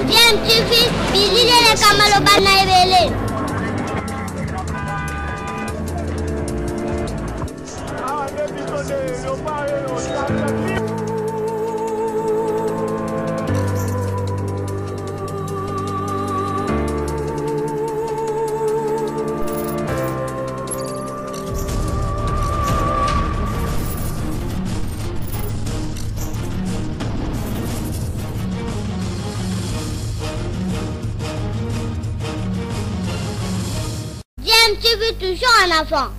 DMTV, bilile kamalo bana ebele. DMTV toujours en avant.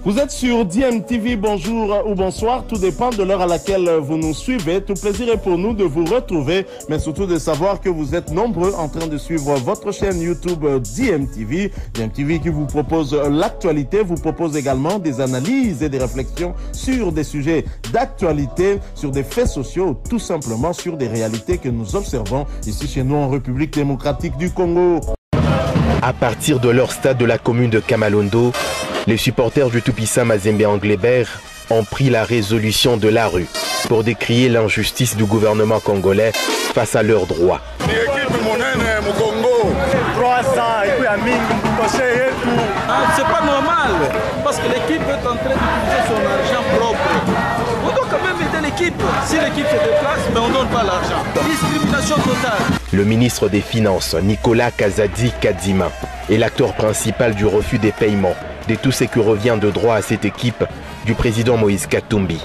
Vous êtes sur DMTV, bonjour ou bonsoir, tout dépend de l'heure à laquelle vous nous suivez. Tout plaisir est pour nous de vous retrouver, mais surtout de savoir que vous êtes nombreux en train de suivre votre chaîne YouTube DMTV. DMTV qui vous propose l'actualité, vous propose également des analyses et des réflexions sur des sujets d'actualité, sur des faits sociaux, tout simplement sur des réalités que nous observons ici chez nous en République démocratique du Congo. À partir de leur stade de la commune de Kamalondo, les supporters du tout-puissant Mazembe Anglebert ont pris la résolution de la rue pour décrier l'injustice du gouvernement congolais face à leurs droits. C'est pas normal parce que l'équipe est en train d'utiliser son argent propre. On doit quand même aider l'équipe. Si l'équipe se déplace, mais on ne donne pas l'argent. Discrimination totale. Le ministre des Finances, Nicolas Kazadi Kadima, est l'acteur principal du refus des paiements de tout ce qui revient de droit à cette équipe du président Moïse Katumbi.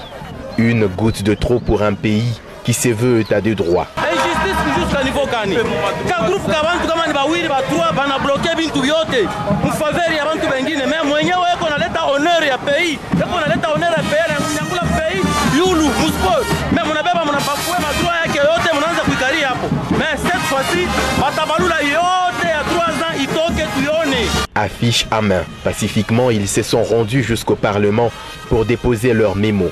Une goutte de trop pour un pays qui se veut état de droit. Injustice jusqu'à niveau gani. Quand groupe kabantu kama ni bawili batrua bana bloquer bintu vyote. Mfaveri ya bantu bengine mais mwenyewe yako naleta honneur ya pays. Yako naleta honneur ya pays na mnyangula pays. Yulu musport. Mais mnabeba mnapafua madroit yake yote mnaanza kuikalia hapo. Mais cette fois-ci batabalula yote ya 3 ans itoke tuone. Affiche à main, pacifiquement, ils se sont rendus jusqu'au Parlement pour déposer leur mémo.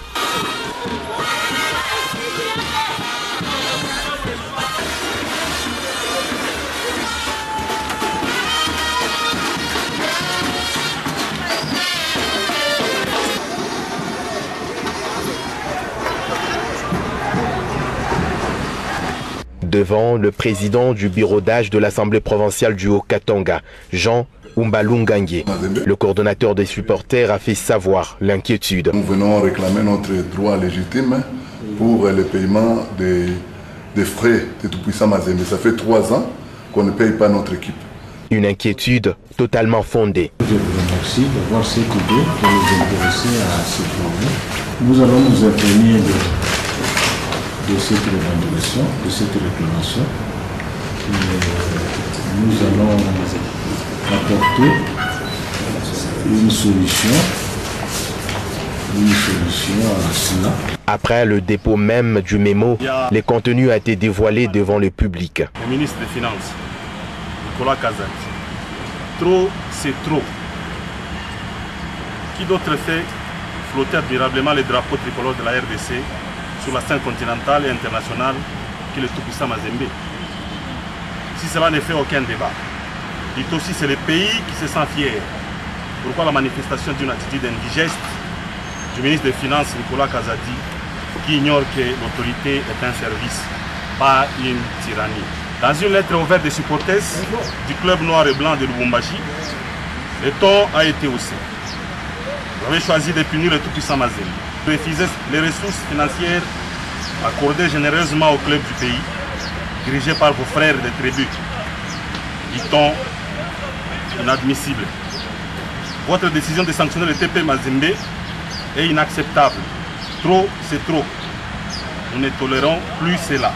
Devant le président du bureau d'âge de l'Assemblée provinciale du Haut-Katanga, Jean Umbalungangue. Le coordonnateur des supporters a fait savoir l'inquiétude. Nous venons réclamer notre droit légitime pour le paiement des frais de tout-puissant Mazembe. Ça fait 3 ans qu'on ne paye pas notre équipe. Une inquiétude totalement fondée. Je vous remercie d'avoir cette idée de nous intéresser à ce problème. Nous allons nous imprégner de cette revendication, de cette réclamation. Nous allons apporter une solution à cela. Après le dépôt même du mémo, le contenu a été dévoilé devant le public. Le ministre des Finances, Nicolas Kazadi. Trop, c'est trop. Qui d'autre fait flotter admirablement les drapeaux tricolores de la RDC sur la scène continentale et internationale que le tout-puissant Mazembe? Si cela ne fait aucun débat, dites aussi c'est le pays qui se sent fier. Pourquoi la manifestation d'une attitude indigeste du ministre des Finances Nicolas Kazadi qui ignore que l'autorité est un service, pas une tyrannie? Dans une lettre ouverte des supporters du club noir et blanc de Lubumbashi, le ton a été haussé. Vous avez choisi de punir le tout-puissant Mazembe, refuser les ressources financières accordées généreusement au club du pays, dirigé par vos frères de tribu. Dit-on inadmissible. Votre décision de sanctionner le TP Mazembe est inacceptable. Trop, c'est trop. Nous ne tolérons plus cela.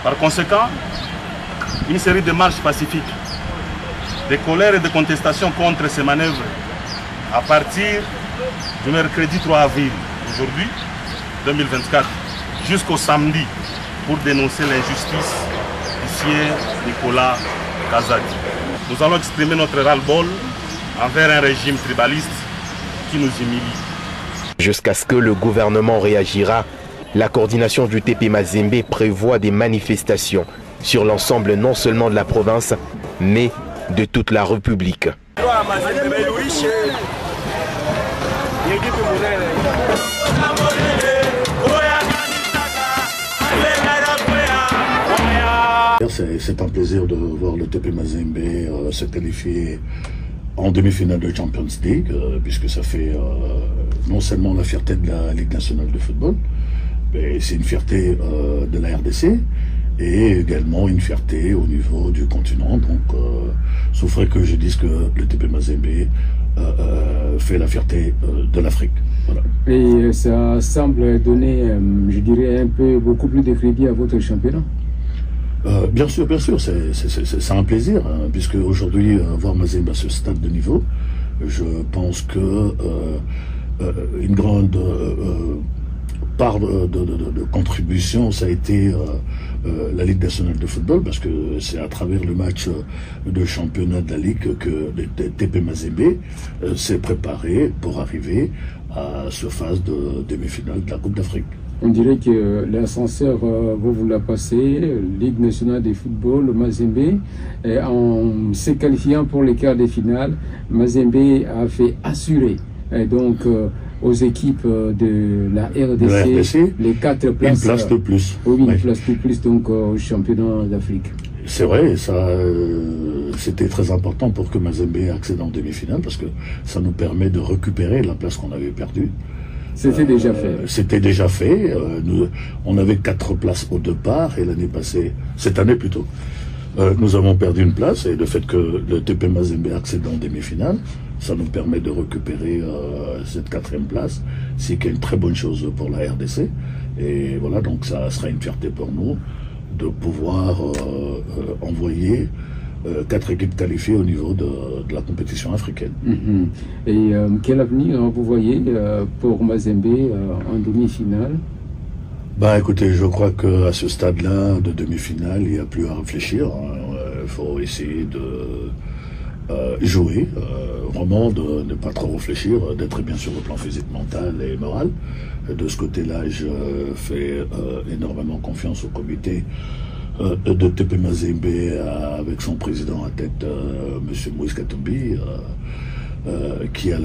Par conséquent, une série de marches pacifiques, de colère et de contestation contre ces manœuvres à partir du mercredi 3 avril, aujourd'hui, 2024, jusqu'au samedi, pour dénoncer l'injustice du sieur Nicolas Kazadi. Nous allons exprimer notre ras-le-bol envers un régime tribaliste qui nous humilie. Jusqu'à ce que le gouvernement réagira, la coordination du TP Mazembe prévoit des manifestations sur l'ensemble non seulement de la province, mais de toute la République. C'est un plaisir de voir le TP Mazembe se qualifier en demi-finale de Champions League, puisque ça fait non seulement la fierté de la Ligue nationale de football, mais c'est une fierté de la RDC et également une fierté au niveau du continent. Donc, souffrait que je dise que le TP Mazembe fait la fierté de l'Afrique. Voilà. Et ça semble donner, je dirais, beaucoup plus de crédit à votre championnat. Bien sûr, c'est un plaisir, hein, puisque aujourd'hui, voir Mazembe à ce stade de niveau, je pense que une grande part de contribution, ça a été la Ligue nationale de football, parce que c'est à travers le match de championnat de la Ligue que le TP Mazembe s'est préparé pour arriver à ce phase de demi-finale de la Coupe d'Afrique. On dirait que l'ascenseur, vous l'a passé, Ligue nationale de football, Mazembe, en se qualifiant pour les quarts de finale, Mazembe a fait assurer donc aux équipes de la RDC les 4 places. Une place de plus. Oui, une place de plus donc au championnat d'Afrique. C'est vrai, ça, c'était très important pour que Mazembe accède en demi-finale, parce que ça nous permet de récupérer la place qu'on avait perdue. C'était déjà fait. C'était déjà fait. On avait 4 places au départ et l'année passée, cette année plutôt, nous avons perdu une place, et le fait que le TP Mazembe accède en demi-finale, ça nous permet de récupérer cette 4e place, ce qui est une très bonne chose pour la RDC. Et voilà, donc ça sera une fierté pour nous de pouvoir envoyer 4 équipes qualifiées au niveau de la compétition africaine. Et quel avenir vous voyez pour Mazembe en demi-finale? Bah écoutez, je crois qu'à ce stade-là de demi-finale, il n'y a plus à réfléchir. Il faut essayer de jouer, vraiment de ne pas trop réfléchir, d'être bien sûr au plan physique, mental et moral. De ce côté-là, je fais énormément confiance au comité de TP Mazembe avec son président à tête, M. Moïse Katumbi, qui en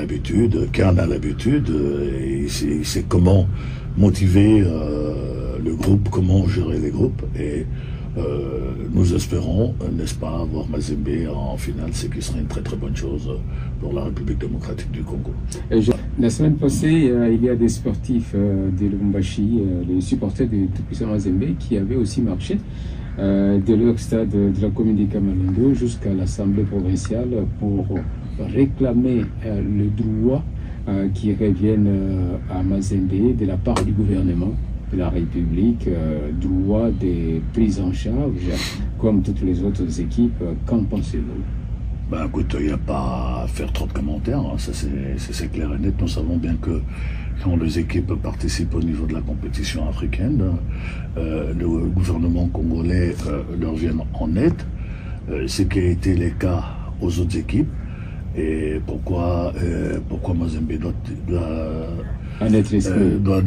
a l'habitude, et il sait comment motiver le groupe, comment gérer les groupes, et nous espérons, n'est-ce pas, voir Mazembe en finale, ce qui serait une très très bonne chose pour la République démocratique du Congo. La semaine passée, il y a des sportifs de Lubumbashi, les supporters de Tout-Puissant Mazembe, qui avaient aussi marché de leur stade de la commune de Kamalondo jusqu'à l'Assemblée provinciale pour réclamer le droit qui reviennent à Mazembe de la part du gouvernement de la République, droit de prise en charge comme toutes les autres équipes. Qu'en pensez-vous? Ben écoute, il n'y a pas à faire trop de commentaires, hein. Ça c'est clair et net. Nous savons bien que quand les équipes participent au niveau de la compétition africaine, le gouvernement congolais leur vient en aide, ce qui a été le cas aux autres équipes. Et pourquoi Mazembe doit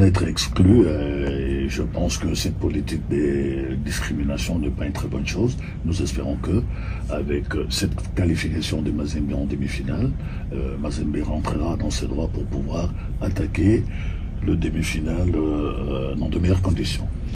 être exclu. Et je pense que cette politique de discrimination n'est pas une très bonne chose. Nous espérons que, avec cette qualification de Mazembe en demi-finale, Mazembe rentrera dans ses droits pour pouvoir attaquer le demi-finale dans de meilleures conditions.